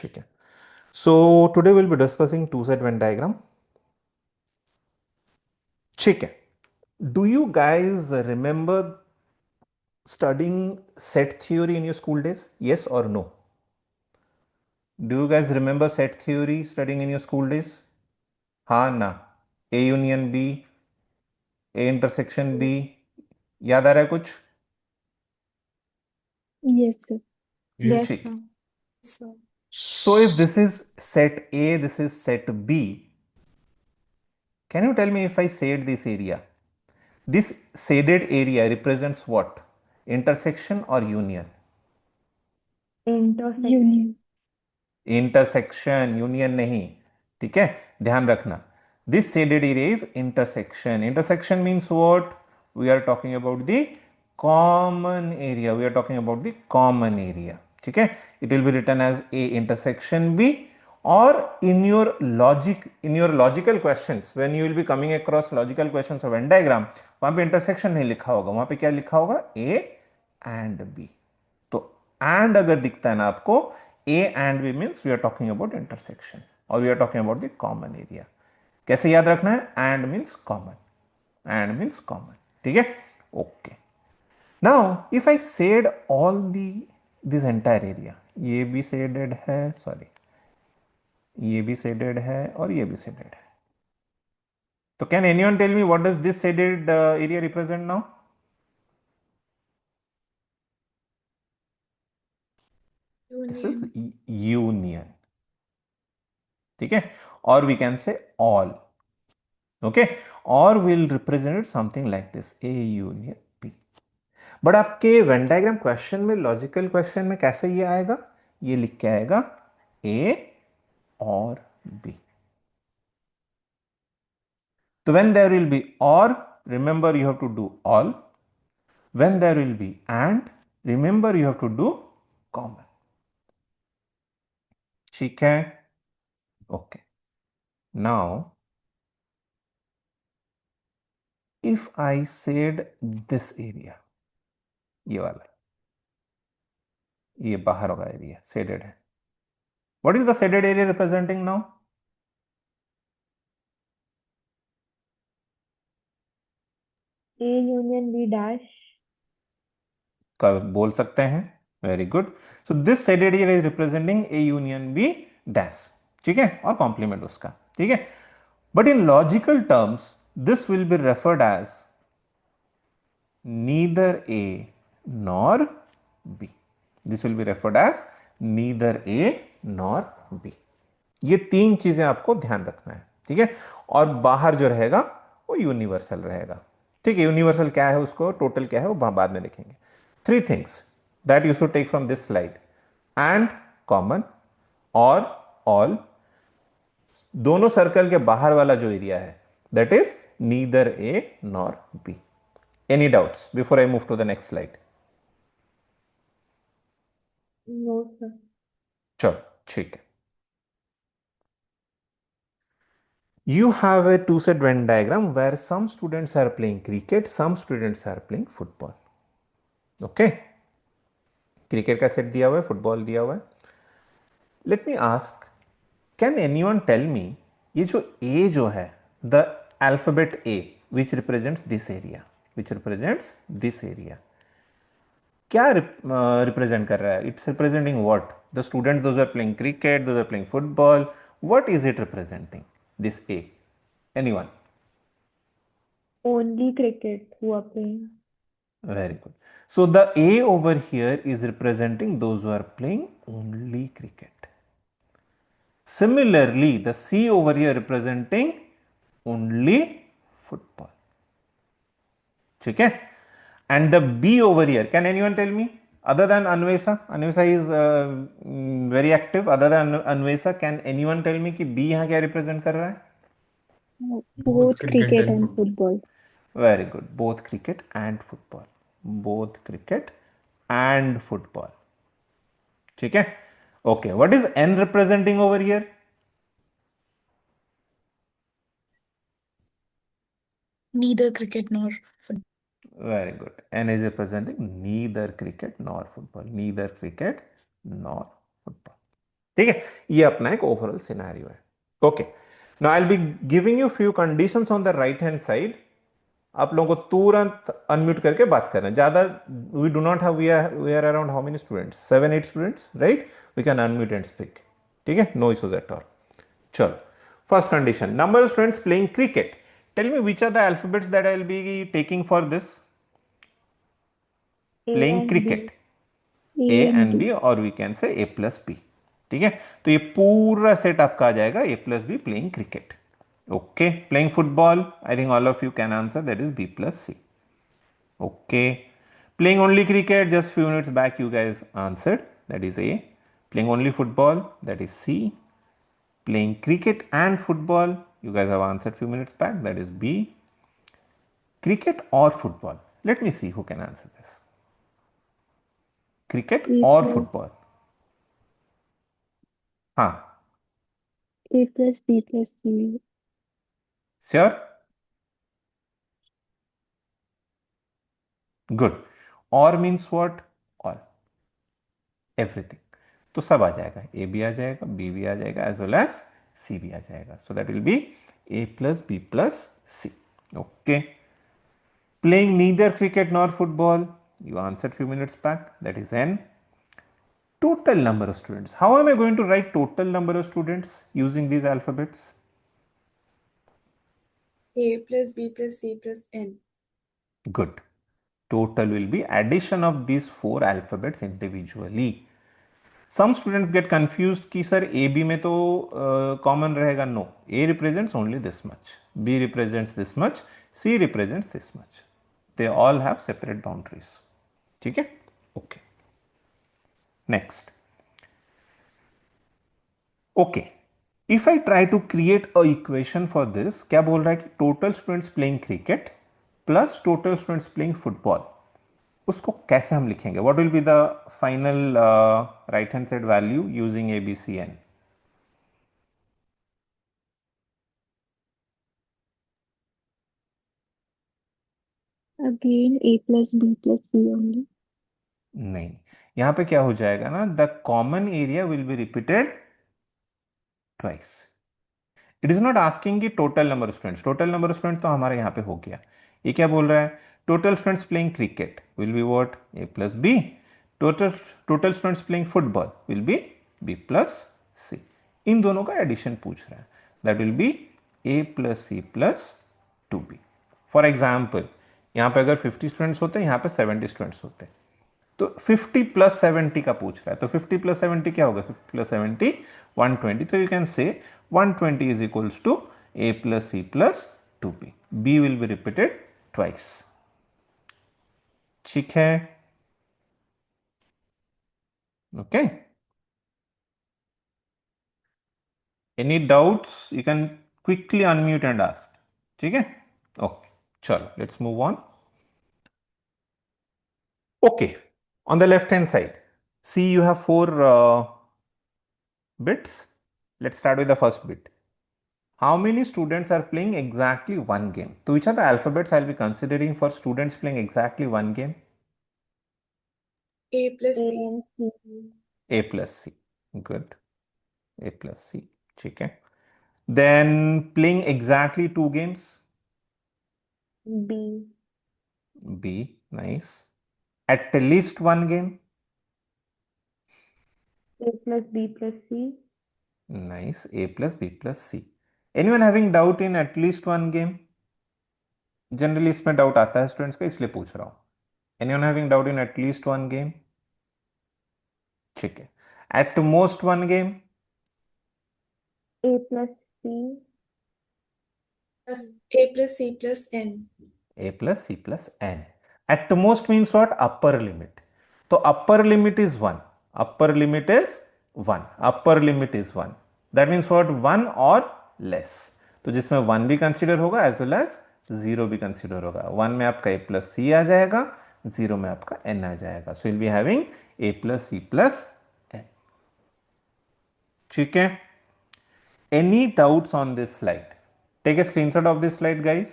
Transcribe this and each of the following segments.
ठीक है. So today we'll be discussing two-set Venn diagram. ठीक है. Do you guys remember studying set theory in your school days? Yes or no? Do you guys remember set theory studying in your school days? हाँ ना. A union B, A intersection B. याद आ रहा है कुछ? Yes, sir. Yes. ठीक. Sir. So if this is set A, this is set B, can you tell me if I shade this area? This shaded area represents what? Intersection or union? Union. Intersection, union नहीं. ठीक है, ध्यान रखना. This shaded area is intersection. Intersection means what? We are talking about the common area. We are talking about the common area. ठीक है, it will be written as A intersection B. Or in your logical questions, when you will be coming across logical questions of Venn diagram, वहां पे intersection नहीं लिखा होगा, वहां पे क्या लिखा होगा? A and B. तो and अगर दिखता है ना आपको, A and B means we are talking about intersection or we are talking about the common area. कैसे याद रखना है? And means common. And means common. ठीक है? Okay. Now if I shade all this entire area, ये भी shaded है, sorry, ये भी shaded है और ये भी shaded है. तो can anyone tell me what does this shaded area represent now? This is union. ठीक है, और we can say all. Okay, or will represent something like this, A union B. But आपके वेन डायग्राम क्वेश्चन में, logical question में कैसे ये आएगा? ये लिख के आएगा A और B. तो when there will be or, remember you have to do all. When there will be and, remember you have to do common. ठीक है? Okay. Now if I shade this area, ये वाला, ये बाहर होगा area, shaded है. What is the shaded area representing now? A union B dash. का बोल सकते हैं. Very good. So this shaded area is representing A union B dash. ठीक है, और कॉम्प्लीमेंट उसका. ठीक है, but in logical terms this will be referred as neither A nor B. This will be referred as neither A nor B. ये तीन चीजें आपको ध्यान रखना है. ठीक है, और बाहर जो रहेगा वो यूनिवर्सल रहेगा. ठीक है, यूनिवर्सल क्या है, उसको टोटल क्या है वो बाद में देखेंगे. Three things that you should take from this slide: and, common, or, all. दोनों सर्कल के बाहर वाला जो एरिया है, that is neither A nor B. Any doubts before I move to the next slide? No, sir. चलो ठीक है. You have a two-set Venn diagram where some students are playing cricket, some students are playing football. Okay, cricket का set दिया हुआ है, football दिया हुआ है. Let me ask, can anyone tell me, ये जो ए जो है, the alphabet A which represents this area, क्या रिप्रेजेंट कर रहा है? It's representing what? The student those are playing cricket, those are playing football. What is it representing, this A? Anyone? Only cricket who are playing. Very good. So the A over here is representing those who are playing only cricket. Similarly, the C over here representing only football. ठीक है? And the B over here, can anyone tell me? Other than Anvesa, Anvesa is very active. Other than Anvesa, can anyone tell me कि B यहाँ क्या represent कर रहा है? Both cricket and football. Very good. Both cricket and football. Both cricket and football. ठीक है? Okay. What is N representing over here? Neither cricket nor football. Very good. N is representing neither cricket nor football. Neither cricket nor football. ठीक है, ये अपना एक overall scenario है. Okay, now I will be giving you few conditions on the right hand side. आप लोगों को तुरंत अनम्यूट करके बात करना है. ज्यादा we do not have, we are around how many students, 7-8 students, right? We can unmute and speak. ठीक है, नो इश्यूज एट ऑल. चलो, first condition, number of students playing cricket. Tell me which are the alphabets that I will be taking for this A playing and B. Cricket. A A and and B. B, और we can say A plus B. ठीक है, तो ये पूरा set आपका आ जाएगा A plus B playing cricket. Okay, playing football, I think all of you can answer, that is B plus C. Okay. Playing only cricket, just few minutes back you guys answered, that is A. Playing only football, that is C. Playing cricket and football, you guys have answered few minutes back, that is B. Cricket or football? Let me see who can answer this. Cricket A or plus football? हाँ, A plus B plus C. sure? Good. Or means what? Or. Everything. तो सब आ जाएगा, ए भी आ जाएगा, B भी आ जाएगा, एज वेल एज सी भी आ जाएगा. So that will be A plus B plus C. Okay. Playing neither cricket nor football, you answered few minutes back, that is n. Total number of students, how am I going to write total number of students using these alphabets? A plus B plus C plus N. Good. Total will be addition of these four alphabets individually. Some students get confused कि sir A B में तो common रहेगा. No, A represents only this much, B represents this much, C represents this much. They all have separate boundaries. ठीक है, okay. Next. Okay, if I try to create a equation for this, क्या बोल रहा है कि total students playing cricket plus total students playing football, उसको कैसे हम लिखेंगे? What will be the final right hand side value using A B C N? Again A plus B plus C only. नहीं, यहां पे क्या हो जाएगा ना, the common area will be repeated twice. It is not asking कि total number of students. Total number of student तो हमारे यहां पे हो गया. ये क्या बोल रहा है? Total students playing cricket will be what? A plus B. Total total students playing football will be B plus C. इन दोनों का एडिशन पूछ रहा है, that will be A plus C plus 2b. For example, यहां पे अगर 50 students होते हैं, यहां पे 70 स्टूडेंट्स होते हैं, तो 50 प्लस 70 का पूछ रहा है, तो 50 प्लस 70 क्या होगा? 50 प्लस 70 120. तो you can say 120 is equals to A plus C plus 2b. b will be repeated twice. ठीक है, okay. Any doubts? You can quickly unmute and ask. ठीक है, ओके. चलो, let's move on. Okay, on the left hand side, see you have four bits. Let's start with the first bit. How many students are playing exactly one game? So which are the alphabets I'll be considering for students playing exactly one game? A plus A C. and C. A plus C. Good. A plus C. Okay. Then playing exactly two games? B. B. Nice. At least one game? A plus B plus C. Nice. A plus B plus C. Anyone having doubt in at least one game? Generally इसमें doubt आता है students का, इसलिए पूछ रहा हूं. Anyone having doubt in at least one game? ठीक है. At most one game? A plus C. Plus A plus C plus N. A plus C plus n. At most means what? Upper limit. तो upper limit is 1. Upper limit is 1. Upper limit is 1. That means what? 1 or less. तो जिसमें 1 भी consider होगा as well as 0 भी consider होगा. 1 में आपका A plus सी आ जाएगा, 0 में आपका n आ जाएगा. So will be having A plus C plus n. ठीक है. Any doubts on this slide? Take a screenshot of this slide, guys.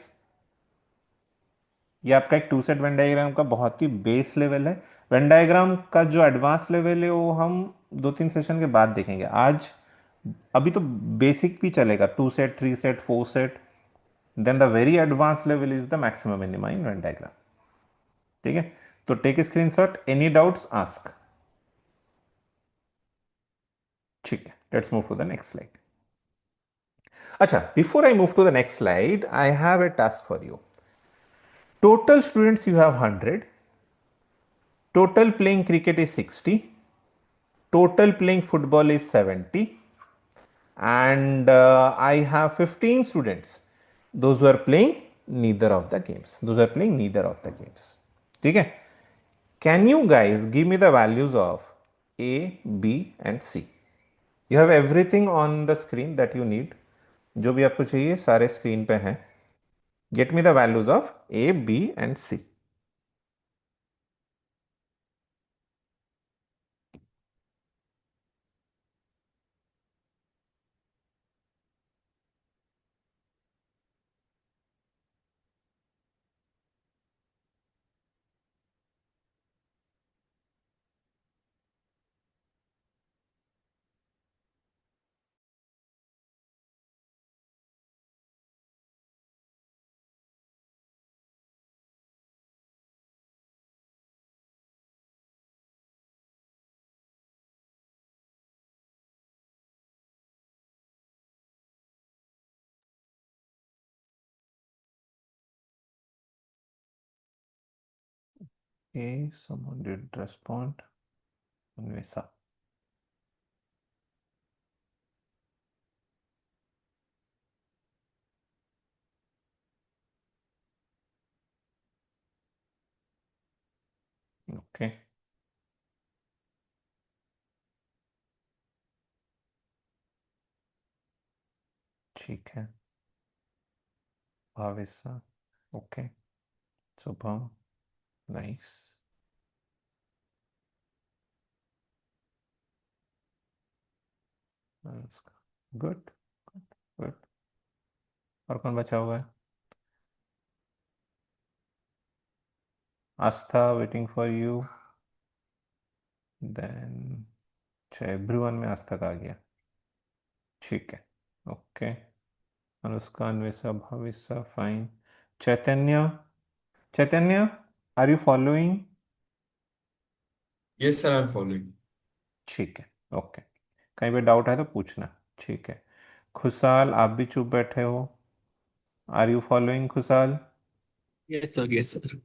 ये आपका एक टू सेट वेन डायग्राम का बहुत ही बेस लेवल है। वेन डायग्राम का जो एडवांस लेवल है वो हम 2-3 सेशन के बाद देखेंगे। आज अभी तो बेसिक भी चलेगा, 2 set, 3 set, 4 set, then the very advance level is the maximum minima in Venn diagram. ठीक है, तो take screenshot, any doubts ask. ठीक है, let's move to the next slide. अच्छा, before I move to the next slide, I have a task for you. Total students you have 100. Total playing cricket is 60. Total playing football is 70. And I have 15 students. Those who are playing neither of the games. Those are playing neither of the games. Okay? Can you guys give me the values of A, B and C? You have everything on the screen that you need. जो भी आपको चाहिए सारे screen पे हैं. Get me the values of A, B and C. Okay, someone did respond. Anvesa. Okay. ठीक है, Bhavisa, okay, Shubham, nice, good good. और कौन बचा हुआ है? Aastha, waiting for you. Then everyone में आस्था का आ गया। ठीक है, okay. Anushka, Anvesha, Bhavisa, fine. Chaitanya, Chaitanya, are you following? Yes, sir, I'm following. ठीक है, ओके। कहीं पे डाउट है तो पूछना। ठीक है, खुशहाल, आप भी चुप बैठे हो। आर यू फॉलोइंग खुशहाल? Yes, sir. Yes, sir.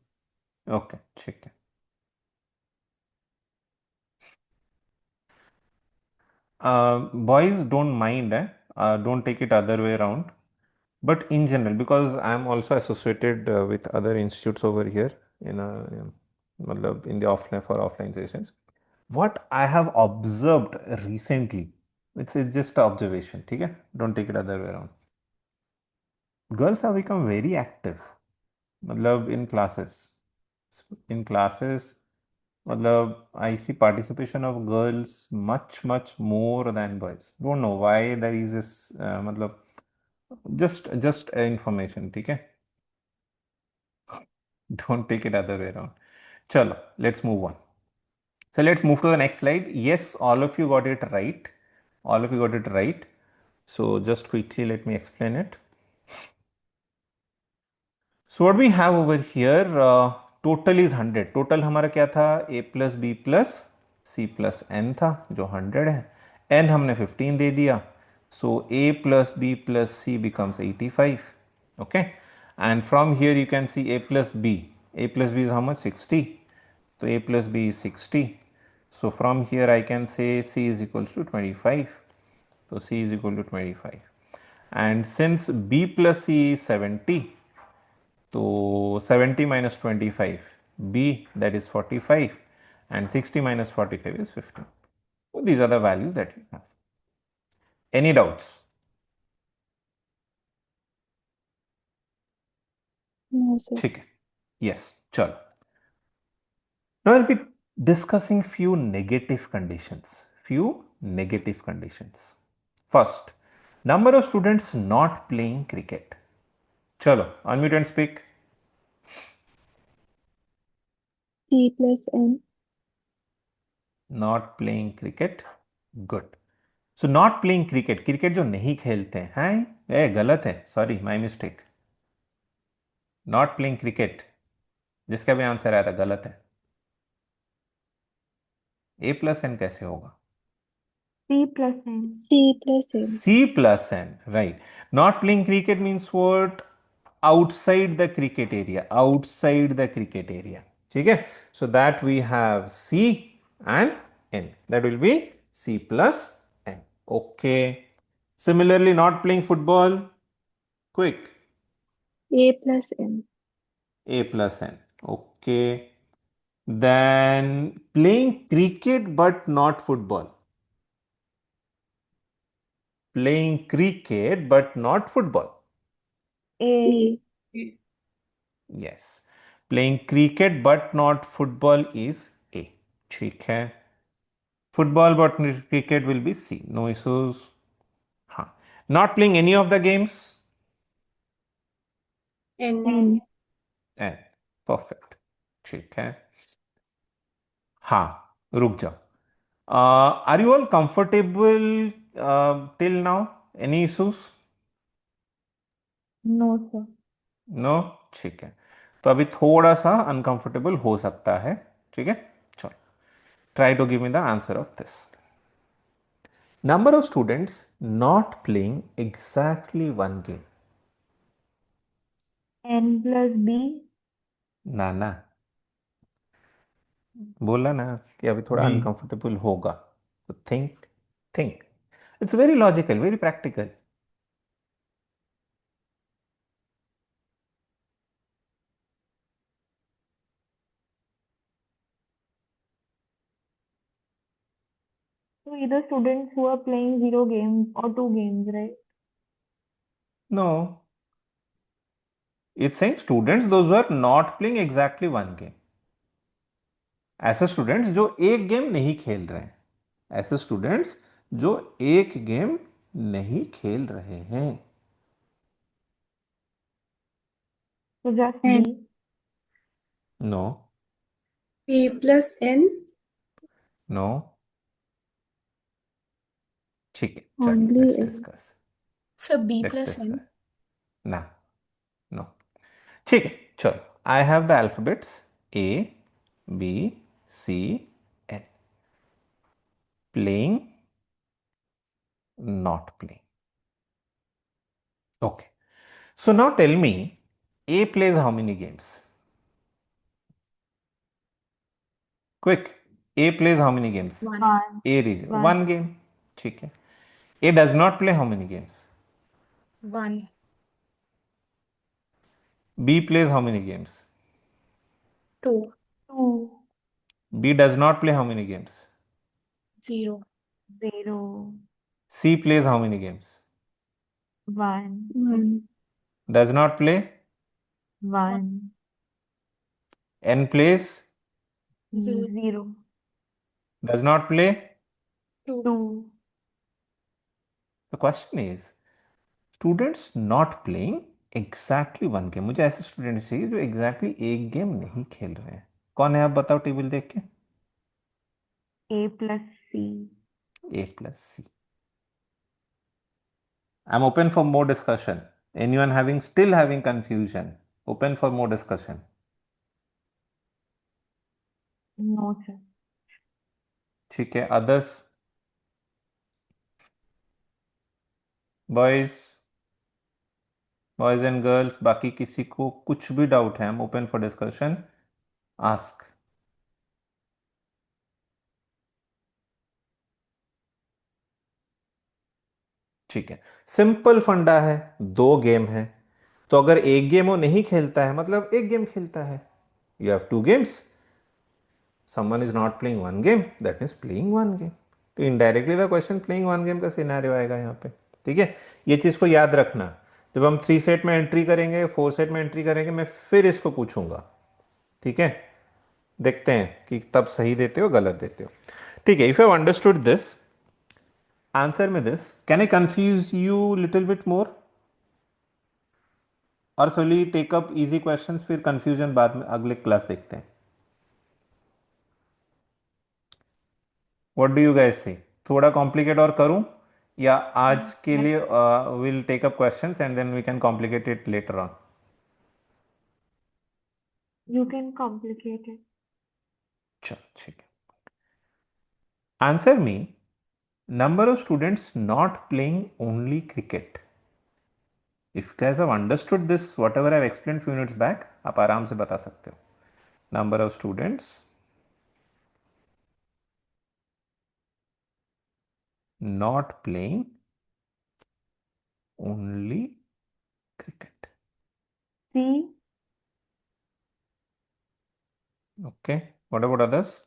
Okay, ठीक है। Boys don't mind, don't take it other way around. But in general, because I am also associated with other institutes over here in matlab in the offline for offline sessions, what I have observed recently, it's just observation. Okay, don't take it other way around. Girls have become very active, matlab in classes. Matlab, I see participation of girls much more than boys. Don't know why there is this matlab, just information. ठीक है, don't take it other way around. Chalo, let's move on. So let's move to the next slide. Yes, all of you got it right. All of you got it right. So just quickly let me explain it. So what we have over here, total is 100. Total हमारा क्या था? A plus B plus C plus N था, जो 100 है. N हमने 15 दे दिया. So A plus B plus C becomes 85. Okay. And from here you can see A plus B. A plus B is how much? 60. So A plus B is 60. So from here I can say C is equals to 25. So C is equal to 25. And since B plus C is 70, so 70 minus 25, B, that is 45, and 60 minus 45 is 15. So these are the values that you have. Any doubts? No, sir. ठीक है, yes, चलो. Now I'll be discussing few negative conditions. First, number of students not playing cricket. Chalo, unmute and speak. C plus N. Not playing cricket, good. So not playing cricket, cricket जो नहीं खेलते हैं, गलत है, sorry my mistake. Not playing cricket जिसका भी answer आया था गलत है। ए प्लस एन कैसे होगा? C plus N. C plus N. C plus N, right. Not playing cricket means what? Outside the cricket area, outside the cricket area. ठीक है? So that we have C and N. That will be C plus N. Okay. Similarly, not playing football, quick. A plus N. A plus N. Okay. Then playing cricket but not football. Playing cricket but not football. A. Yes. Playing cricket but not football is A. ठीक है. Football but cricket will be C. No issues. हाँ. Not playing any of the games. N. N. N. Perfect. ठीक है. हाँ. रुक जाओ. Are you all comfortable till now? Any issues? No, sir. No, ठीक है. तो अभी थोड़ा सा अनकंफर्टेबल हो सकता है. ठीक है, चलो. Try to give me the answer of this. Number of students not playing exactly one game. N plus B. ना ना, बोला ना कि अभी थोड़ा B. अनकंफर्टेबल होगा. तो think, think. It's very logical, very practical. So either students who are playing 0 games or 2 games, right? No, it's saying students those are not playing exactly one game. ऐसे स्टूडेंट्स जो एक game नहीं खेल रहे हैं. ऐसे स्टूडेंट्स जो एक गेम नहीं खेल रहे हैं. So just N. B. No, P plus N. No. ठीक है, चलो Only let's N. Discuss. So B let's plus N. Discuss. ना, नो. ठीक है, चलो. I have the alphabets A B C N. Playing, not playing. Okay. So now tell me, A plays how many games? Quick. A plays how many games? One. A region. One. One game. ठीक है. A does not play how many games? One. B plays how many games? Two. 2. B does not play how many games? 0. 0. C plays how many games? 1. 1. Does not play? 1. N plays? 0. 0. Does not play? 2. 2. The question is, students not playing exactly one game. मुझे ऐसे students चाहिए जो exactly एक game नहीं खेल रहे हैं. कौन है आप बताओ टेबल देख के. A plus C. A plus C. I'm open for more discussion. Anyone still having confusion? Open for more discussion. No, sir. ठीक है, others? Boys and girls, बाकी किसी को कुछ भी डाउट है, I'm open for discussion. Ask. ठीक है, सिंपल फंडा है. 2 गेम है, तो अगर एक गेम वो नहीं खेलता है मतलब एक गेम खेलता है. You have 2 games. Someone is not playing one game, that means playing one game. तो indirectly the question playing one game का सिनेरियो आएगा यहाँ पे. ठीक है, ये चीज को याद रखना. जब हम 3 सेट में एंट्री करेंगे, 4 सेट में एंट्री करेंगे, मैं फिर इसको पूछूंगा. ठीक है, देखते हैं कि तब सही देते हो गलत देते हो. ठीक है, if you have understood this, answer me this. Can I confuse you little bit more और solely take up easy questions, फिर कंफ्यूजन बाद में अगले क्लास देखते हैं. व्हाट डू यू गाइस से? थोड़ा कॉम्प्लिकेट और करूं या आज के लिए will take up questions and then we can complicate it later on? You can complicate it. चलो ठीक है. Answer me. Number of students not playing only cricket. If you guys have understood this, whatever I've explained few minutes back, आप आराम से बता सकते हो. Number of students not playing only cricket. C. Okay. What about others?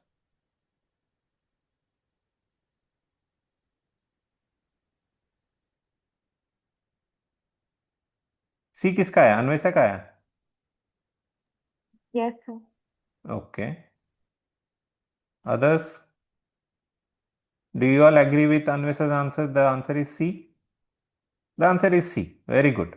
C किसका है? अन्वेषा का है? Yes, sir. Okay. Others? Do you all agree with Anvesha's answer? The answer is C. The answer is C. Very good.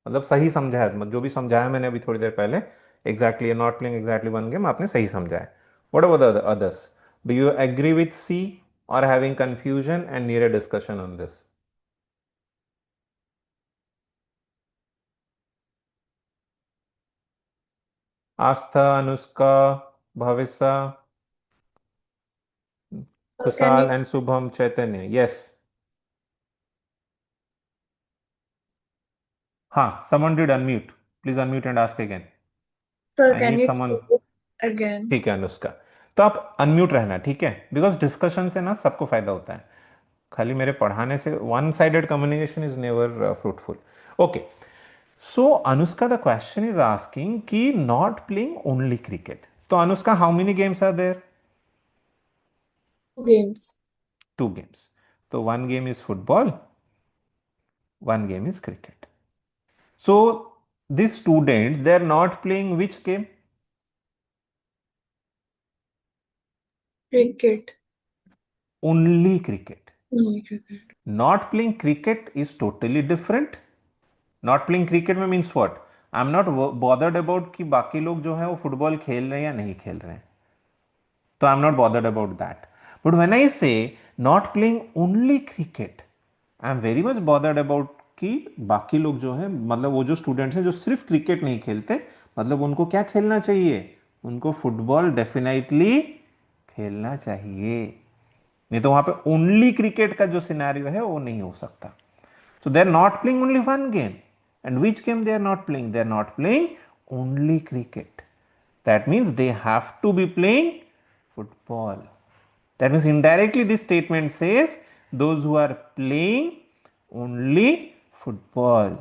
मतलब सही समझा है, मतलब जो भी समझाया मैंने अभी थोड़ी देर पहले, exactly not playing exactly one game, आपने सही समझा है. What about the others? Do you agree with C और having confusion and need a discussion on this? Aastha, Anushka, Bhavishya, Can Khushal you, and Shubham, Chaitanya. Yes. हाँ, someone did unmute. Please unmute and ask again. sir, I can need you someone. explain it again? ठीक है अनुष्का. तो आप unmute रहना, ठीक है, because discussion से ना सबको फायदा होता है. खाली मेरे पढ़ाने से one sided communication is never fruitful. Okay. So Anushka, the question is asking कि नॉट प्लेइंग ओनली क्रिकेट. तो Anushka, how many games are there? 2 games. 2 games. तो one game is football, one game is cricket. So this student they are not playing which game? Cricket. Only cricket. Only cricket. Not playing cricket is totally different. Not playing cricket में means what? I'm not bothered about कि बाकी लोग जो है वो football खेल रहे हैं या नहीं खेल रहे हैं. तो I'm not bothered about that. But when I say not playing only cricket, I'm very much bothered about कि बाकी लोग जो है, मतलब वो जो स्टूडेंट्स हैं जो सिर्फ क्रिकेट नहीं खेलते, मतलब उनको क्या खेलना चाहिए? उनको फुटबॉल डेफिनेटली खेलना चाहिए. नहीं तो वहां पे ओनली क्रिकेट का जो सिनेरियो है वो नहीं हो सकता. So they are not playing only one game. And which game they are not playing? They are not playing only cricket. That means they have to be playing football. That means indirectly this statement says those who are playing only football.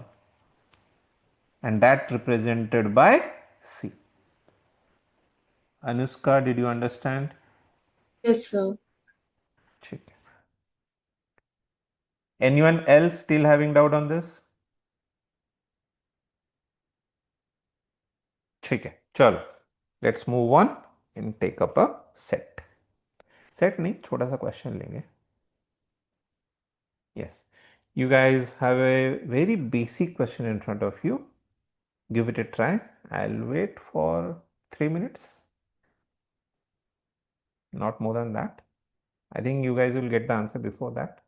And that represented by C. Anushka, did you understand? Yes, sir. ठीक है. Anyone else still having doubt on this? ठीक है, चलो let's move on and take up a set. Set नहीं, छोटा सा question लेंगे. Yes, you guys have a very basic question in front of you. Give it a try. I will wait for 3 minutes, not more than that. I think you guys will get the answer before that.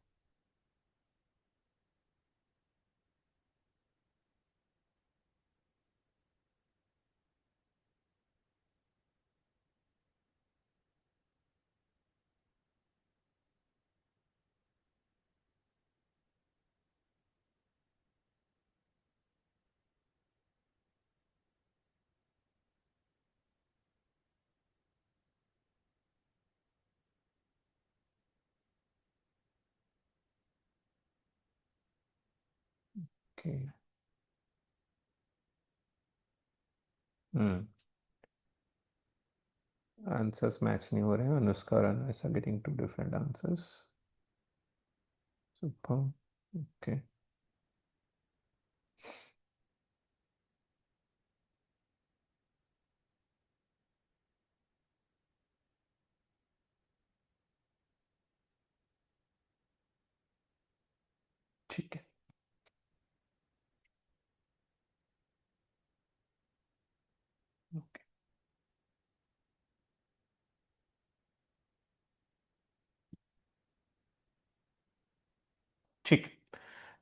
Okay. Answers match नहीं हो रहे हैं. अनुष्का और Anvesha getting to different answers. Super. Okay. ठीक है. Okay.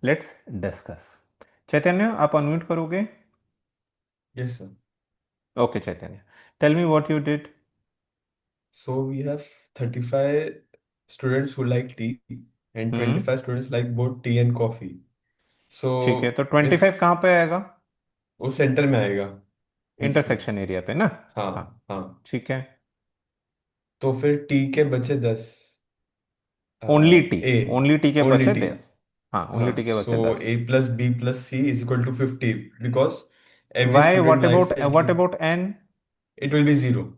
Let's discuss. चैतन्य, आप unmute करोगे? Yes, sir. Okay Chaitanya, tell me what you did. So we have 35 students who like tea and 25 students like both tea and coffee. So ठीक है, तो if 25 कहाँ पे आएगा? वो सेंटर में आएगा बीच में। इंटरसेक्शन एरिया पे ना? हाँ हाँ, हाँ। ठीक है। तो फिर टी के बचे 10। Only T, A only T के ओनली बचे टी। 10। हाँ, ओनली टी हाँ, के सो बचे 10। A plus B plus C is equal to 50 because every why? Student likes it. What about N? It will be zero.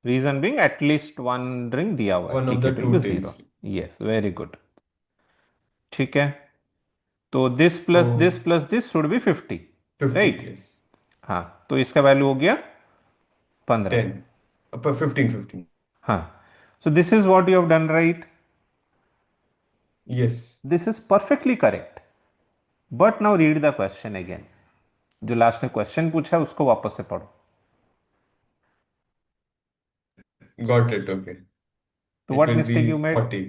Reason being at least one drink दिया हुआ है, वन ऑफ ठीक है, the it will to be zero. Tells. Yes, very good. ठीक है, तो this तो plus this should be 50, 50, right? Yes. हाँ, तो इसका वैल्यू हो गया 15। 10 पर 15 15। हाँ, so this is what you have done, right? Yes, This is perfectly correct. But now read the question again. जो लास्ट में क्वेश्चन पूछा है उसको वापस से पढ़ो। Got it, okay. तो it what will be mistake you made? 40।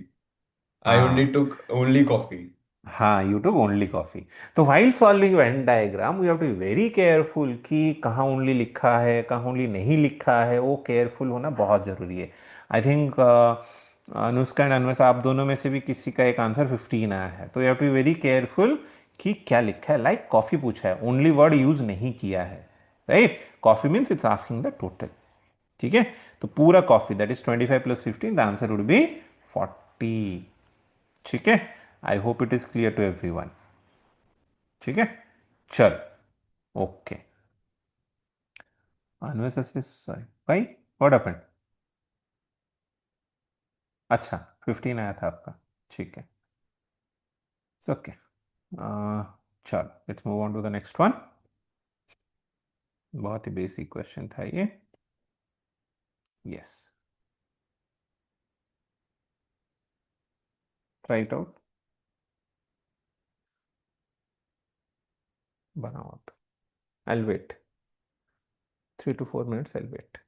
I only हाँ, टुक ओनली कॉफी। हाँ, यू टुक ओनली कॉफी। तो while solving Venn diagram we have to be very careful कि कहाँ ओनली लिखा है, कहाँ ओनली नहीं लिखा है, वो केयरफुल होना बहुत ज़रूरी है। I think Anushka and Anvesha, आप दोनों में से भी किसी का एक आंसर 15 आया है, तो you have to be very careful कि क्या लिखा है। लाइक कॉफ़ी पूछा है, ओनली वर्ड यूज नहीं किया है, right? Coffee means it's asking the total. ठीक है, तो पूरा coffee that is 25 plus 15, the answer would be 40। ठीक है, I hope it is clear to everyone. ठीक है, चल, ओके। अनवेसेसरी सॉरी भाई, व्हाट हैपेंड? अच्छा, 15 आया था आपका, ठीक है, इट्स ओके। चल, let's move on to the next one. बहुत ही बेसिक क्वेश्चन था ये। यस, ट्राई इट आउट, बनाओ आप। I wait 3 to 4 minutes, I wait.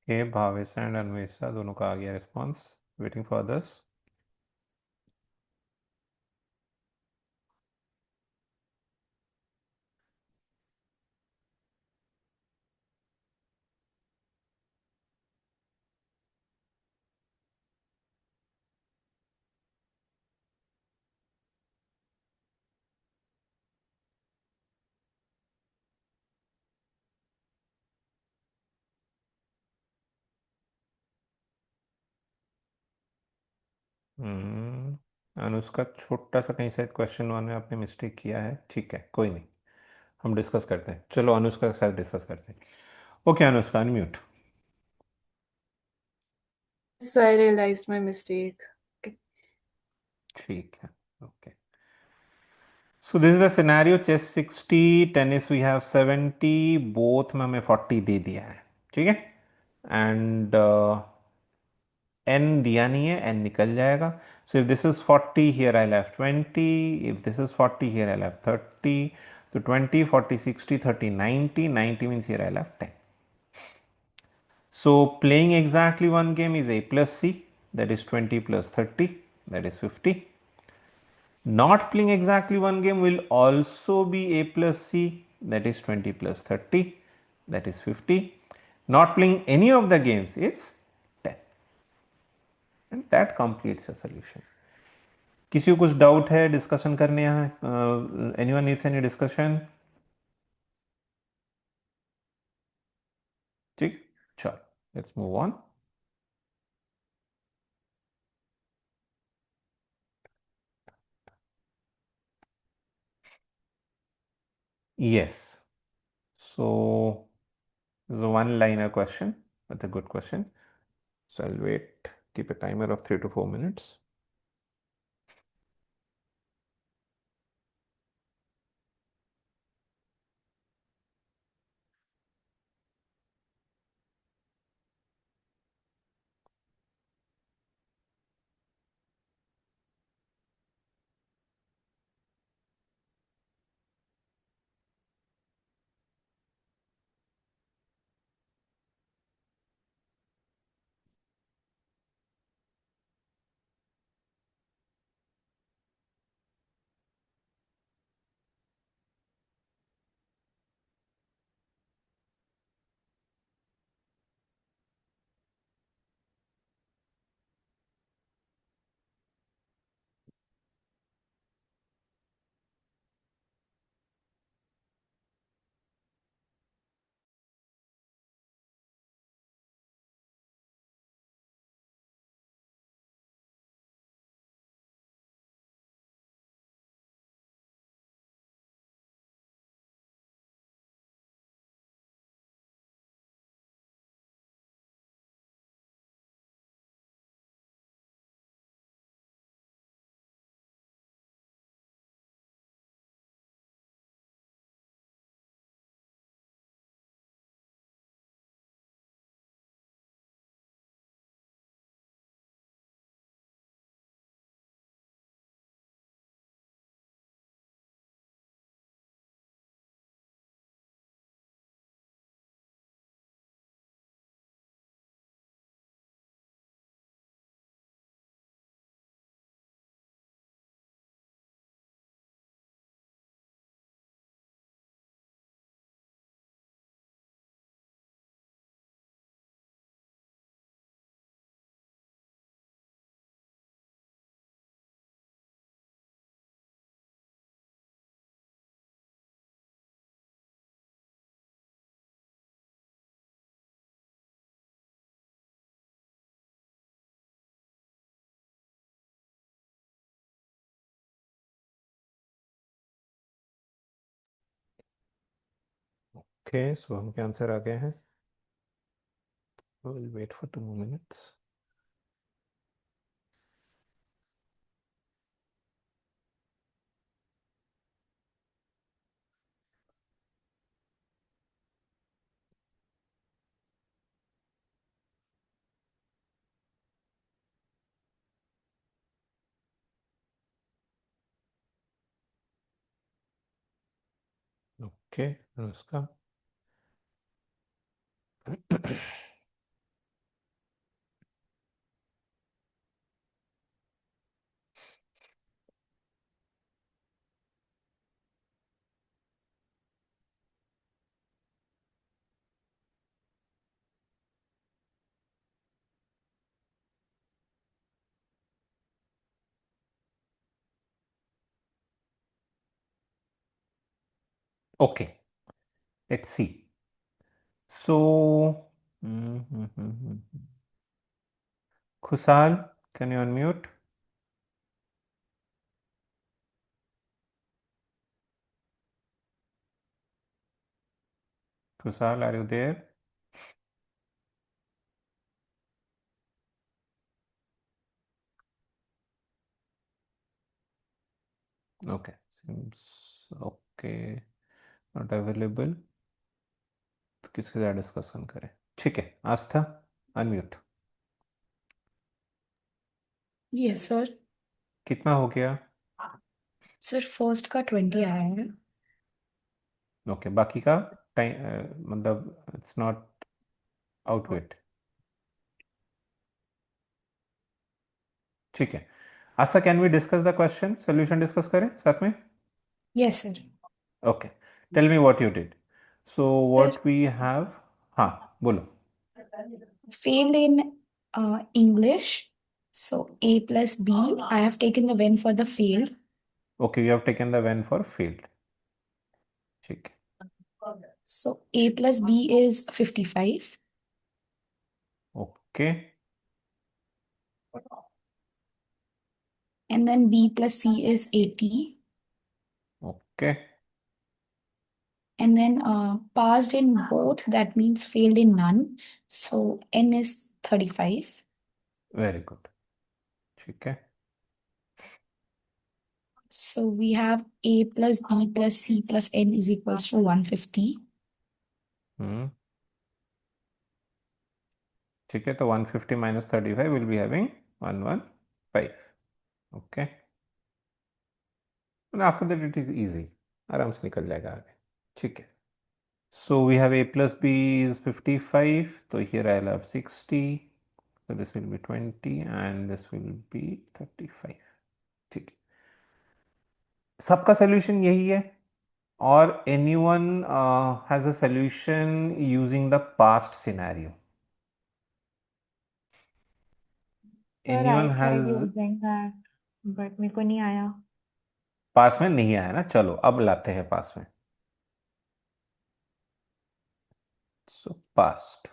ये भावेशा एंड अन्वेषा दोनों का आ गया response, waiting for others. Anushka, छोटा सा कहीं शायद क्वेश्चन वन में आपने मिस्टेक किया है, ठीक है, कोई नहीं, हम डिस्कस करते हैं। चलो अनुष्का के साथ डिस्कस करते हैं। Okay Anushka, unmute. So I realized my mistake. Okay. ठीक है, okay. So this is the scenario, chess 60, tennis we have 70, both में हमें 40 दे दिया है, ठीक है। एंड n दिया नहीं है, n निकल जाएगा। So if this is 40, here आई लेव 20, इफ दिस इज 40, हियर आई लेव 30, तो 20 40 60 30 90, 90 मीन्स हियर आई लेव 10। So playing exactly one game is a plus c, that is 20 plus 30, that is 50. Not playing exactly one game will also be a plus c, that is 20 plus 30, that is 50. Not playing any of the games is 10, and that completes the solution. किसी को कुछ doubt है, discussion करने हैं? Anyone needs any discussion? ठीक, चलो let's move on. Yes. So this is a one-liner question. That's a good question. So I'll wait, keep a timer of 3 to 4 minutes. Okay, so हमके answer आ गए हैं. We'll wait for 2 more minutes. Okay, Anushka. Okay, let's see. So, Khusal, can you unmute? Khusal, are you there? Okay, seems okay. Not available. तो किसके साथ discussion करें? ठीक है, आस्था unmute. Yes sir. कितना हो गया? सर फर्स्ट का 20 आया है. ओके, बाकी का टाइम मतलब इट्स नॉट आउटवेट. ठीक है, Aastha can we discuss the question, solution discuss करें साथ में? Yes sir. Okay, Tell me what you did. So Sir, what we have, हाँ बोलो. failed in English. So A plus B. I have taken the when for the failed. Okay, you have taken the when for failed. ठीक है. So A plus B is 55. Okay. And then B plus C is 80. Okay. And then passed in both, that means failed in none. So N is 35. Very good. ठीक है. So we have A plus B plus C plus N is equals to 150. ठीक है, तो 150 minus 35 will be having 115. Okay. And after that it is easy. आराम से निकल जाएगा आगे. ठीक है. So we have A plus B is 55. So here I'll have 60. So this will be 20 and this will be 35. ठीक है. सबका solution यही है. Or anyone has a solution using the past scenario? Sir, I Anyone tried has using that, but मेरे को नहीं आया. पास में नहीं आया ना. चलो अब लाते हैं पास में. So past.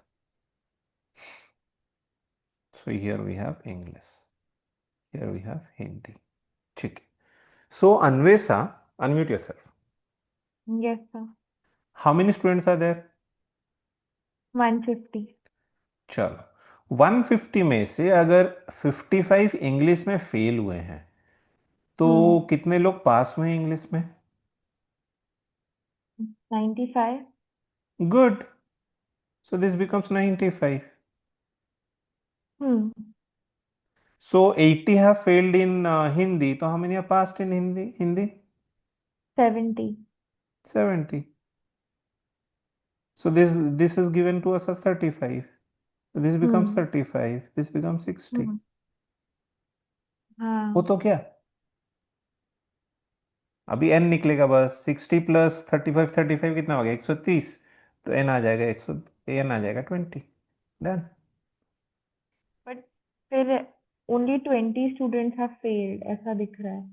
So here we have English. Here we have Hindi. ठीक है. So Anvesa, unmute yourself. Yes, sir. How many students are there? 150. चलो 150 में से अगर 55 इंग्लिश में फेल हुए हैं तो कितने लोग पास हुए इंग्लिश में? 95. Good. So this becomes 95. So 80 have failed in Hindi. So how many are passed in Hindi? 70. 70. So this is given to us as 35. So this becomes 35. This becomes 60. हाँ. वो तो क्या? अभी n निकलेगा बस. 60 प्लस 35 35 कितना हो गया? 130. तो n आ जाएगा 100. n आ जाएगा 20. डन. But फिर only 20 students have failed, ऐसा दिख रहा है.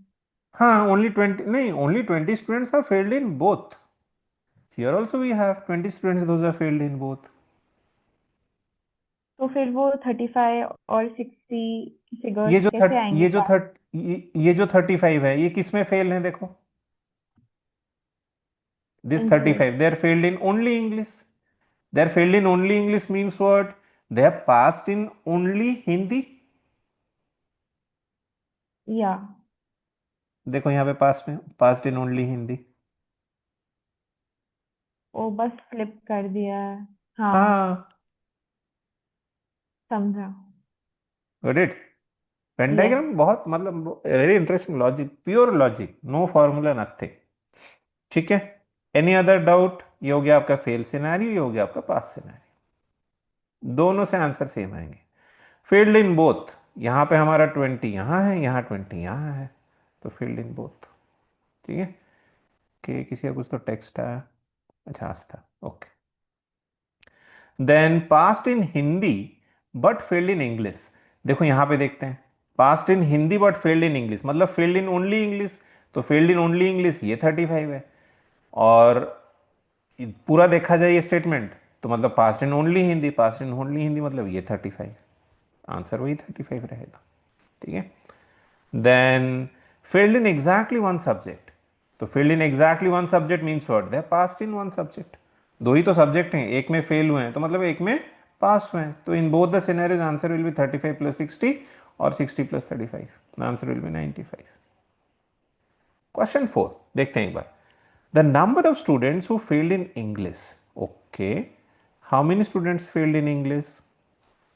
हाँ, only 20 नहीं, only 20 students have failed in both. Here also we have 20 students those have failed in both. तो फिर वो 35 और 60 ये फिगर्स जो कैसे आएंगे पास? ये जो 35 है ये किस में फेल है? देखो this English. 35 they are failed in only English. They are failed in only English means what? They have passed in only Hindi. Yeah. देखो यहाँ पे पास्ट में passed in only Hindi. वो बस फ्लिप कर दिया है. हाँ, हाँ. समझा. Got it? Venn Yes. diagram बहुत मतलब very interesting logic, pure logic, no formula, nothing. ठीक है. Any other doubt? ये हो गया आपका फेल सिनेरियो, ये हो गया आपका पास सिनेरियो. दोनों से आंसर सेम आएंगे. Failed in both. यहाँ पे हमारा 20 यहाँ है, यहाँ 20 यहाँ है, तो फेल्ड इन बोथ. ठीक है. कि किसी का कुछ तो टेक्स्ट आया. अच्छा Aastha. Okay. Then passed in Hindi but failed in English. देखो यहां पे देखते हैं. Passed in Hindi but failed in English मतलब फेल्ड इन ओनली इंग्लिश. तो फेल्ड इन ओनली इंग्लिश ये 35 है. और पूरा देखा जाए ये स्टेटमेंट तो मतलब passed in only Hindi, passed in only Hindi मतलब ये 35. आंसर वही 35 रहेगा. ठीक है. Then failed in exactly one subject. तो failed in exactly one subject means what? They passed in one subject. दो ही तो सब्जेक्ट हैं, एक में फेल हुए हैं तो मतलब एक में पास हुए हैं. तो in both the scenarios answer will be 35 plus 60 और 60 plus 35. Answer will be 95. Question 4 देखते हैं एक बार. The number of students who failed in English. Okay. How many students failed in English?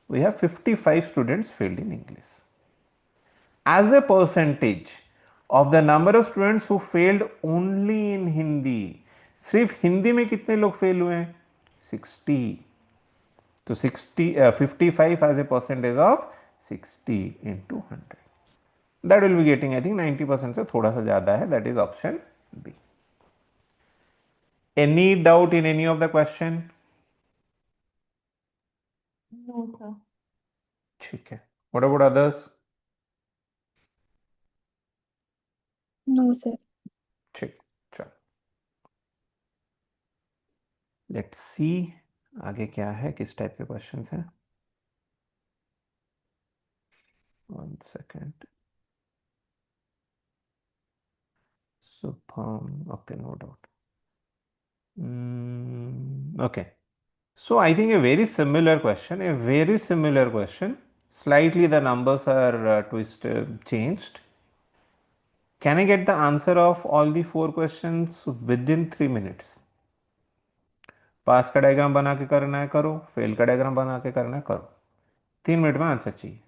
We have 55 students failed in English. as a percentage of the number of students who failed only in Hindi. सिर्फ हिंदी में कितने लोग fail हुए हैं? 60. तो 55 as a percentage of 60 into 100. That will be getting I think 90% से थोड़ा सा ज्यादा है. That is option B. Any doubt in any of the question? No, sir. ठीक है. What about others? No, sir. ठीक. चलो. Let's see आगे क्या है, किस टाइप के क्वेश्चंस हैं. 1 second. Subham. Okay, no doubt. Okay. So I think a very similar question, a very similar question. Slightly the numbers are twisted, changed. Can I get the answer of all the 4 questions within 3 minutes? पास का diagram बना के करना है करो, fail का diagram बना के करना है करो. 3 मिनट में आंसर चाहिए.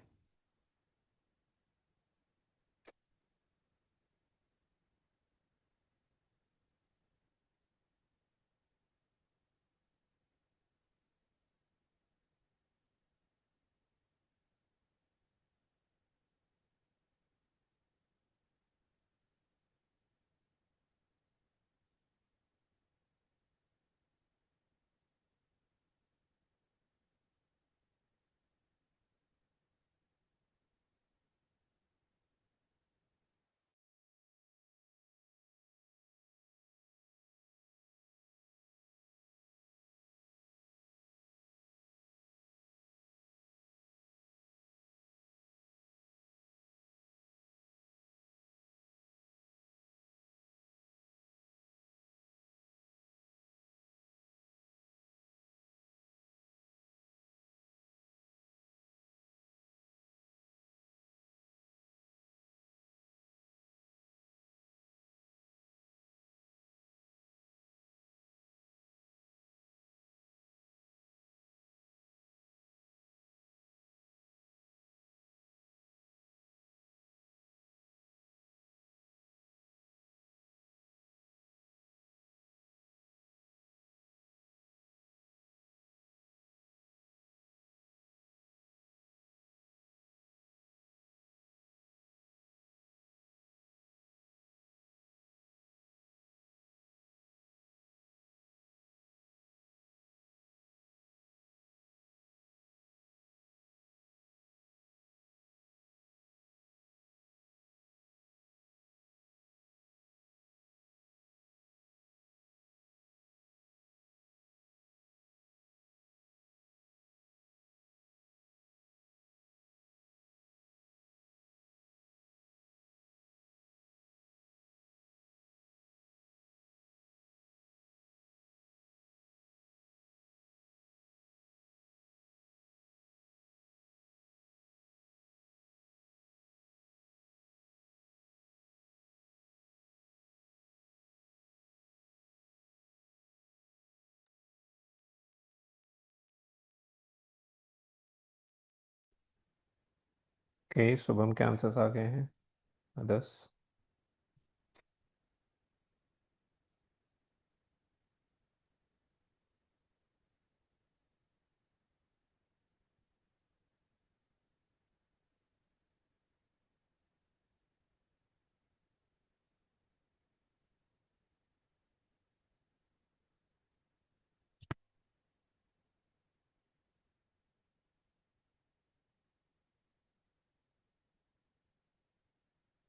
ओके, शुभम के आंसर्स आ गए हैं. अदर्स?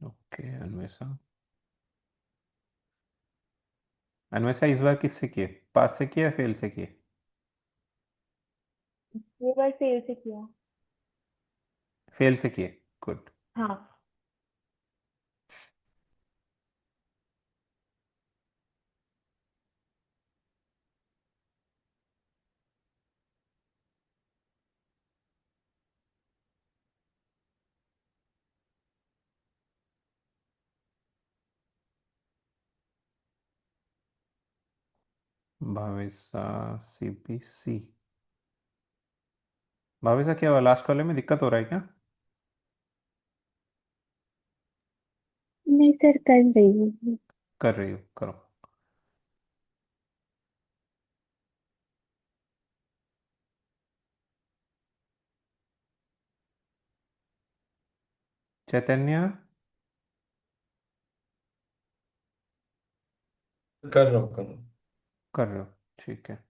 ओके, अन्वेषा. अन्वेषा इस बार किससे किए, पास से किए या फेल से किए? ये बार फेल से किया. फेल से किए. गुड. हाँ. भावेशा सीबीसी. भावेशा क्या हुआ, लास्ट वाले में दिक्कत हो रहा है क्या? नहीं सर, कर रही हूँ. कर रही हो, करो. चैतन्य. कर रहा हूँ. कर रहे हो, ठीक है।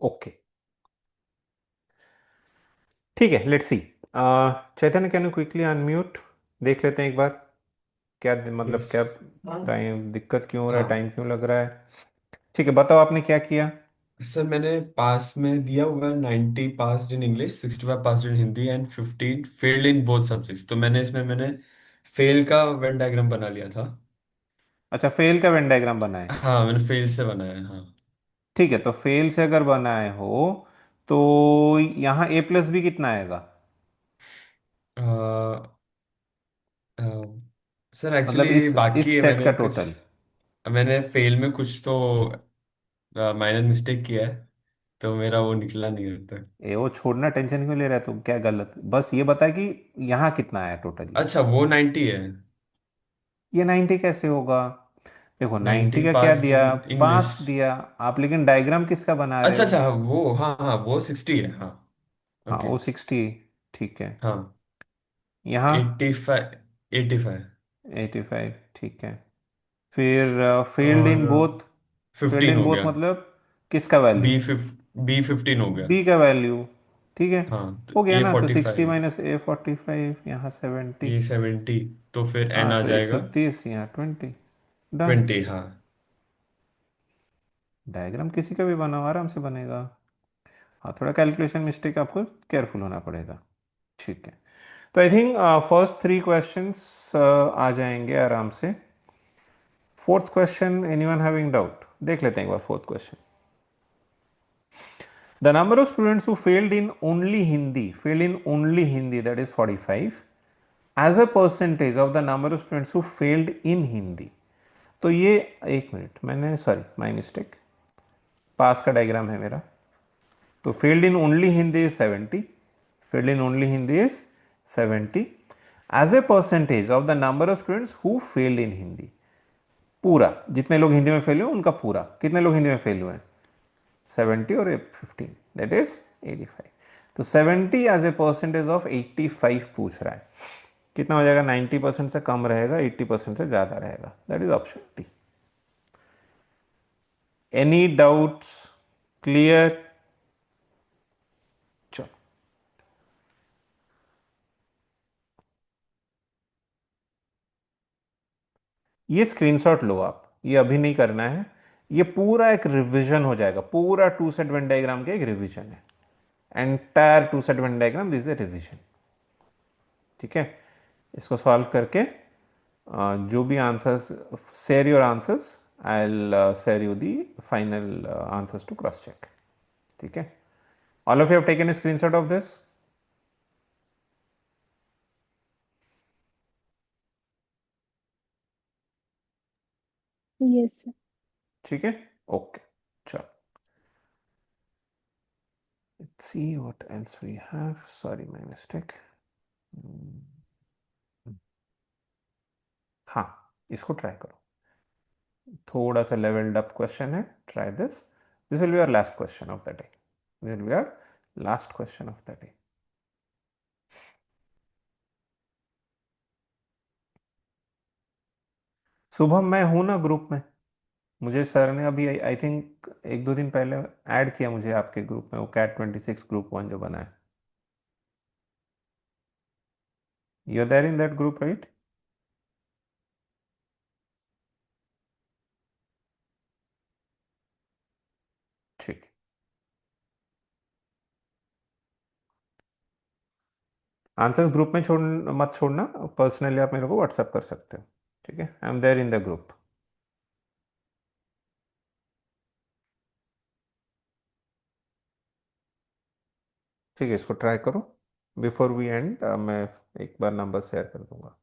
ओके, ठीक है, let's see. Chaitanya, can you quickly unmute? देख लेते हैं एक बार, क्या मतलब यस। क्या हाँ टाइम, दिक्कत क्यों हो रहा है, हाँ टाइम क्यों लग रहा है? ठीक है, बताओ आपने क्या किया। सर, मैंने पास में दिया हुआ है 90 passed in English, 65 passed in Hindi and 15 failed in both subjects. तो मैंने फेल का वेन डायग्राम बना लिया था। अच्छा, फेल का वेन डायग्राम बनाए। हाँ, मैंने फेल से बनाया है, हाँ। ठीक है, तो फेल से अगर बनाए हो तो यहाँ ए प्लस बी कितना आएगा? अ, अ, सर मतलब एक्चुअली बाकी इस है, सेट का टोटल। मैंने फेल में कुछ तो माइनर मिस्टेक किया है, तो मेरा वो निकला नहीं होता। ए वो छोड़ना, टेंशन क्यों ले रहा है तुम, क्या गलत, बस ये बता कि यहाँ कितना आया टोटली। अच्छा, वो 90 है। ये 90 कैसे होगा? देखो 90 90 का क्या पास्ड दिया, इन इंग्लिश। पास दिया आप, लेकिन डायग्राम किसका बना रहे अच्छा हो? अच्छा, वो हाँ हाँ, वो 60 है, हाँ। हाँ, ओके। वो 60, ठीक है। हाँ, यहाँ 85, 85 85, ठीक है। फिर फील्ड इन और बोथ, फील्ड 15 इन हो बोथ गया। मतलब किसका वैल्यू? बी 15 हो गया। बी का वैल्यू, ठीक है। हाँ, तो हो गया ए ना, तो 60 45, माइनस ए 45, यहाँ 70। ए 70, तो फिर एन हाँ, आ तो जाएगा 130, यहाँ 20। डन। 20। हाँ। डायग्राम किसी का भी बनाओ, आराम से बनेगा। हाँ, थोड़ा कैलकुलेशन मिस्टेक, आपको केयरफुल होना पड़ेगा। ठीक है, तो आई थिंक फर्स्ट 3 क्वेश्चंस आ जाएंगे आराम से। Fourth question, anyone having doubt? देख लेते हैं एक बार fourth question. The number of students who failed in only Hindi, that is 45, as a percentage of the number of students who failed in Hindi. तो ये, एक मिनट, मैंने sorry, my mistake, पास का डायग्राम है मेरा। तो failed in only Hindi is 70, failed in only Hindi is 70 as a percentage of the number of students who failed in Hindi. पूरा, जितने लोग हिंदी में फेल हुए उनका पूरा, कितने लोग हिंदी में फेल हुए हैं? 70 और 15, दैट इज 85। तो 70 एज ए परसेंटेज ऑफ 85 पूछ रहा है। कितना हो जाएगा? 90% से कम रहेगा, 80% से ज्यादा रहेगा, that is option D. Any doubts? Clear? चलो, ये स्क्रीनशॉट लो आप, ये अभी नहीं करना है। ये पूरा एक रिवीजन हो जाएगा, पूरा टू सेट वेन डायग्राम का एक रिवीजन है। Entire two set Venn diagram, this is a revision. ठीक है, इसको सॉल्व करके जो भी answers, share your answers, I will share you the final answers to cross check. ठीक है, all of you have taken a screenshot of this? Yes, sir. ठीक है, ओके, चलो, let's see what else we have. Sorry, my mistake. हाँ, इसको try करो, थोड़ा सा लेवल्ड अप क्वेश्चन है, try this. This will be our last question of the day, this will be our last question of the day. Shubham, मैं हूं ना group में? मुझे सर ने अभी आई थिंक 1-2 दिन पहले ऐड किया मुझे आपके ग्रुप में, वो कैट 26 ग्रुप 1 जो बना है। You are there in that group, right? ठीक, आंसर्स ग्रुप में मत छोड़ना, पर्सनली आप मेरे को व्हाट्सएप कर सकते हो, ठीक है? I am there in the group. ठीक है, इसको ट्राई करो। बिफोर वी एंड मैं एक बार नंबर शेयर कर दूंगा।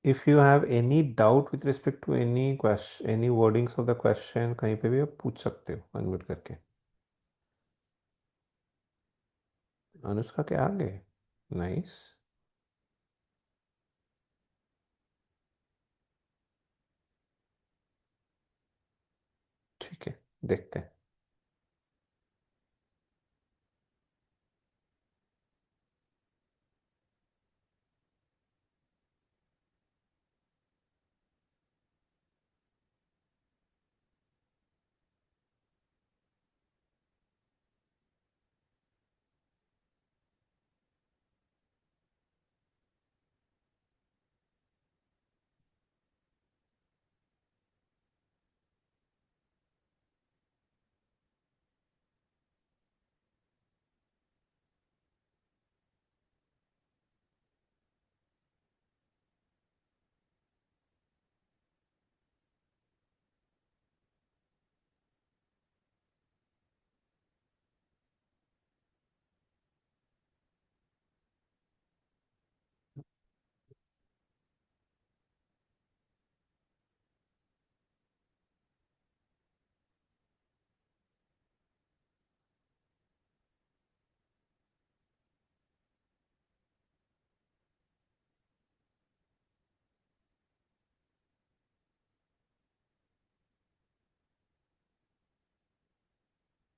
If you have any doubt with respect to any question, any wordings of the question, कहीं पे भी आप पूछ सकते हो अनम्यूट करके। अनुष्का के आगे, नाइस। ठीक है, देखते हैं।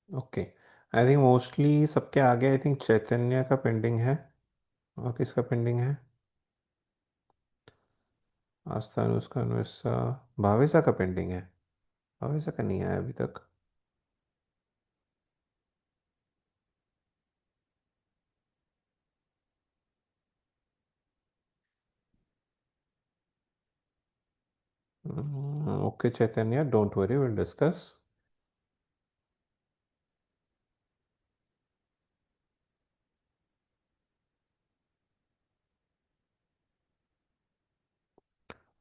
ओके, आई थिंक मोस्टली सबके आगे आई थिंक चैतन्य का पेंडिंग है। और किसका पेंडिंग है? आस्था, अनुष्का, अनुष्का, भावेशा का पेंडिंग है। भावेशा का नहीं आया अभी तक। Okay Chaitanya, don't worry, will discuss.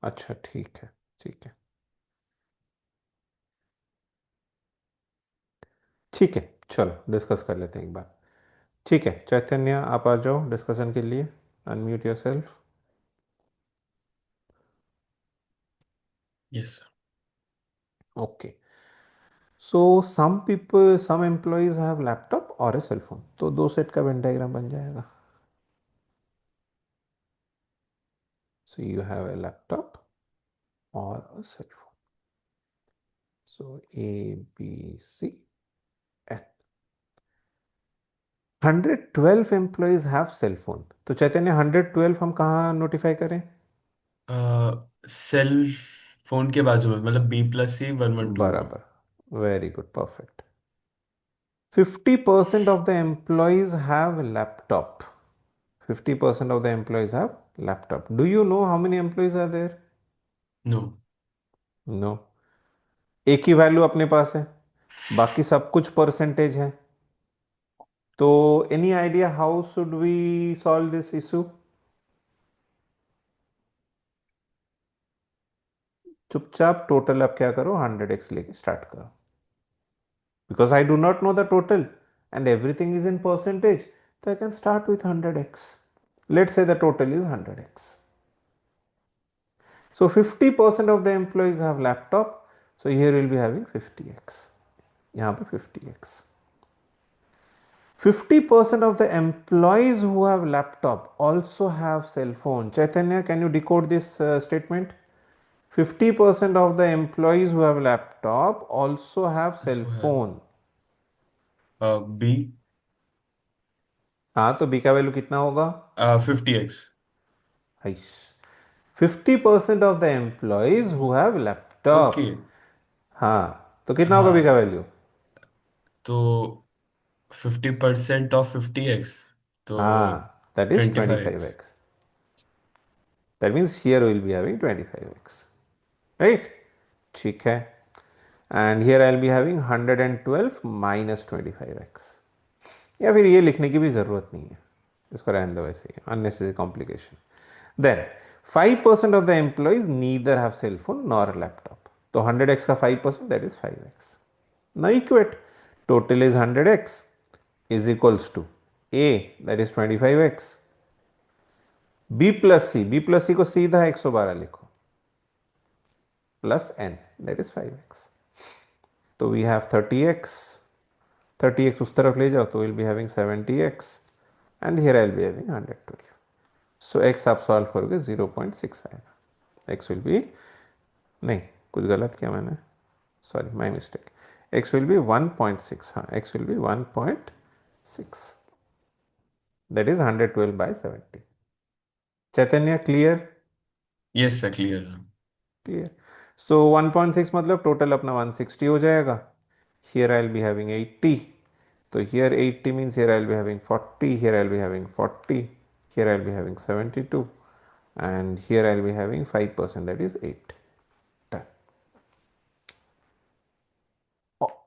अच्छा ठीक है, ठीक है, ठीक है, चलो डिस्कस कर लेते हैं एक बार। ठीक है चैतन्य, आप आ जाओ डिस्कशन के लिए। Unmute yourself. Yes okay, so some people, some employees have laptop और ए सेल फोन, तो दो सेट का वेन डायग्राम बन जाएगा। So you have a laptop और a cell phone, so A B C N. 112 employees have cell phone, तो चैतन्य 112 हम कहाँ नोटिफाई करें? सेल फोन के बाजू में, मतलब B+C 112 में। बराबर, very good, perfect. 50% of the employees have laptop. 50% of the employees have laptop. Do you know how many employees are there? No. No. एक ही वैल्यू अपने पास है, बाकी सब कुछ परसेंटेज है। तो any idea how should we solve this issue? चुपचाप total अब क्या करो, 100x लेके स्टार्ट करो। Because I do not know the total and everything is in percentage, so I can start with 100x. Let's say the total is 100x. So 50% of the employees have laptop. So here we will be having 50x. यहाँ पे 50x. 50% of the employees who have laptop also have cell phone. Chaitanya, can you decode this statement? 50% of the employees who have laptop also have cell सो है phone. B। हाँ, तो B का value कितना होगा? 50x। 50% of the employees who have laptop. Okay. हाँ, तो कितना होगा B का हाँ, वैल्यू? तो 50% ऑफ 50x, तो हाँ, that is 25x। 25x. That means here we will be having 25x, right? ठीक है, and here I will be having 112 minus 25x. या फिर ये लिखने की भी जरूरत नहीं है, इसको रहने दो वैसे ही, unnecessary complication. Then 5% of the employees neither have cell phone nor a laptop. तो 100x का 5% that is 5x. Now equate, total is 100x is equals to A, that is 25x, B plus C को सीधा 112 लिखो, plus n, that is 5x. तो we have 30x, 30x उस तरफ ले जाओ तो we'll be having 70x and here I'll be having 112. So x आप सॉल्व करोगे 0.6 आएगा। x will be, नहीं कुछ गलत किया मैंने, sorry my mistake, x will be 1.6, हाँ x will be 1.6, that is 112 by 70. Chaitanya clear? Yes sir, clear. Clear. So 1.6 मतलब टोटल अपना 160 हो जाएगा। Here I will be having 80, तो here 80 means here I will be having 40, here I will be having 40, here I will be having 72 and here I will be having 5%, that is 8।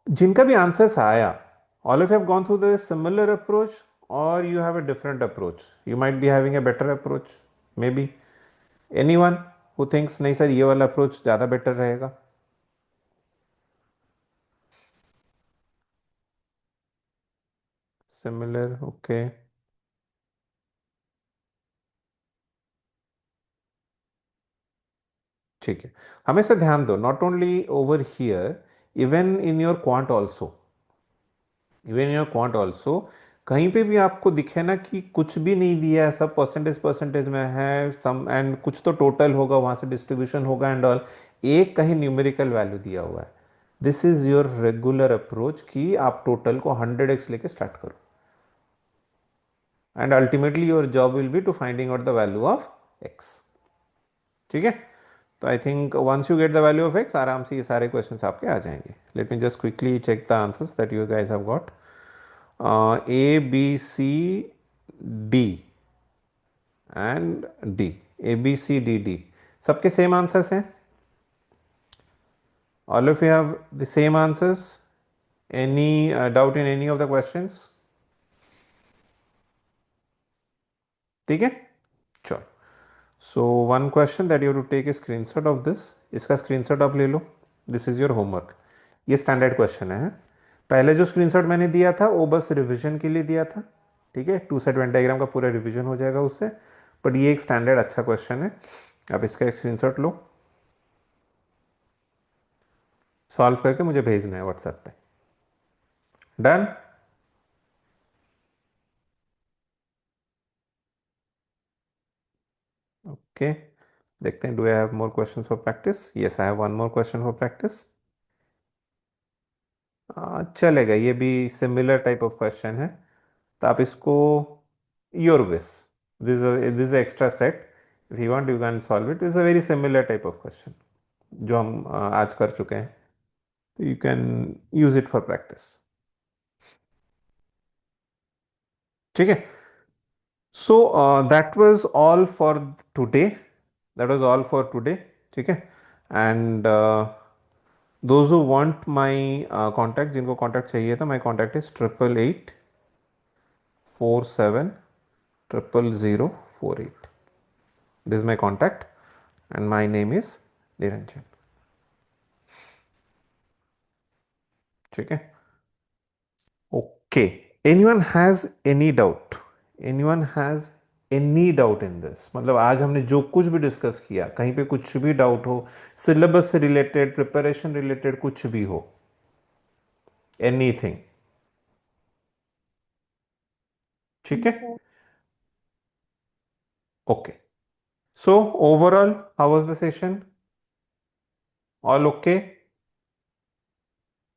जिनका भी answers आया, all of you have gone through the similar approach or you have a different approach? You might be having a better approach, maybe. Anyone who thinks नहीं sir ये वाला approach ज़्यादा better रहेगा? Similar, okay. ठीक है, हमेशा ध्यान दो, not only over here, even in your quant also, even in your quant also, कहीं पे भी आपको दिखे ना कि कुछ भी नहीं दिया है, सब परसेंटेज परसेंटेज में है, सम एंड कुछ तो टोटल होगा, वहां से डिस्ट्रीब्यूशन होगा एंड ऑल, एक कहीं न्यूमेरिकल वैल्यू दिया हुआ है, this is your regular approach कि आप टोटल को 100x लेके स्टार्ट करो, and ultimately your job will be to finding out the value of x। ठीक है, तो I think once you get the value of x, आराम से ये सारे क्वेश्चंस आपके आ जाएंगे। Let me just quickly check the answers that you guys have got. A B C D and D, A B C D D, सबके same answers हैं? All of you have the same answers? Any doubt in any of the questions? ठीक है, चलो। So one question that you have to take a screenshot of this, इसका screenshot आप ले लो, this is your homework। ये standard question है। पहले जो screenshot मैंने दिया था वो बस revision के लिए दिया था, ठीक है, टू सेट वेन डायग्राम का पूरा रिविजन हो जाएगा उससे, बट ये एक स्टैंडर्ड अच्छा क्वेश्चन है, आप इसका एक स्क्रीनशॉट लो, सॉल्व करके मुझे भेजना है व्हाट्सएप पे। डन? ओके, देखते हैं, do I have more questions for practice? Yes, I have one more question for practice. चलेगा, ये भी सिमिलर टाइप ऑफ क्वेश्चन है, तो आप इसको योर विस, this extra set, if you want you can solve it, is a very similar type of question जो हम आज कर चुके हैं, तो you can use it for practice. ठीक है, so that was all for today, that was all for today. ठीक है, and those who want my contact, जिनको कॉन्टैक्ट चाहिए था, my contact is 8887000048। This is my contact and my name is Niranjan. ठीक है, okay, anyone has any doubt? Anyone has any doubt in this? मतलब आज हमने जो कुछ भी डिस्कस किया, कहीं पे कुछ भी डाउट हो, सिलेबस से रिलेटेड, प्रिपरेशन रिलेटेड, कुछ भी हो, एनीथिंग? ठीक है, Sir. Okay, so overall how was the session? All okay?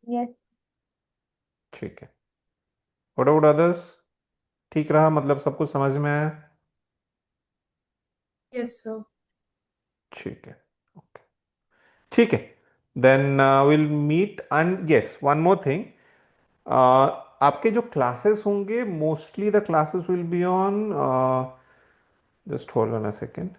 Yes. ठीक है, व्हाट अबाउट अदर्स? ठीक रहा, मतलब सब कुछ समझ में आया? Yes, sir. ठीक है, ओके, ठीक है, then will meet. And yes, one more thing, आपके जो क्लासेस होंगे, mostly the classes will be on, just hold on a second,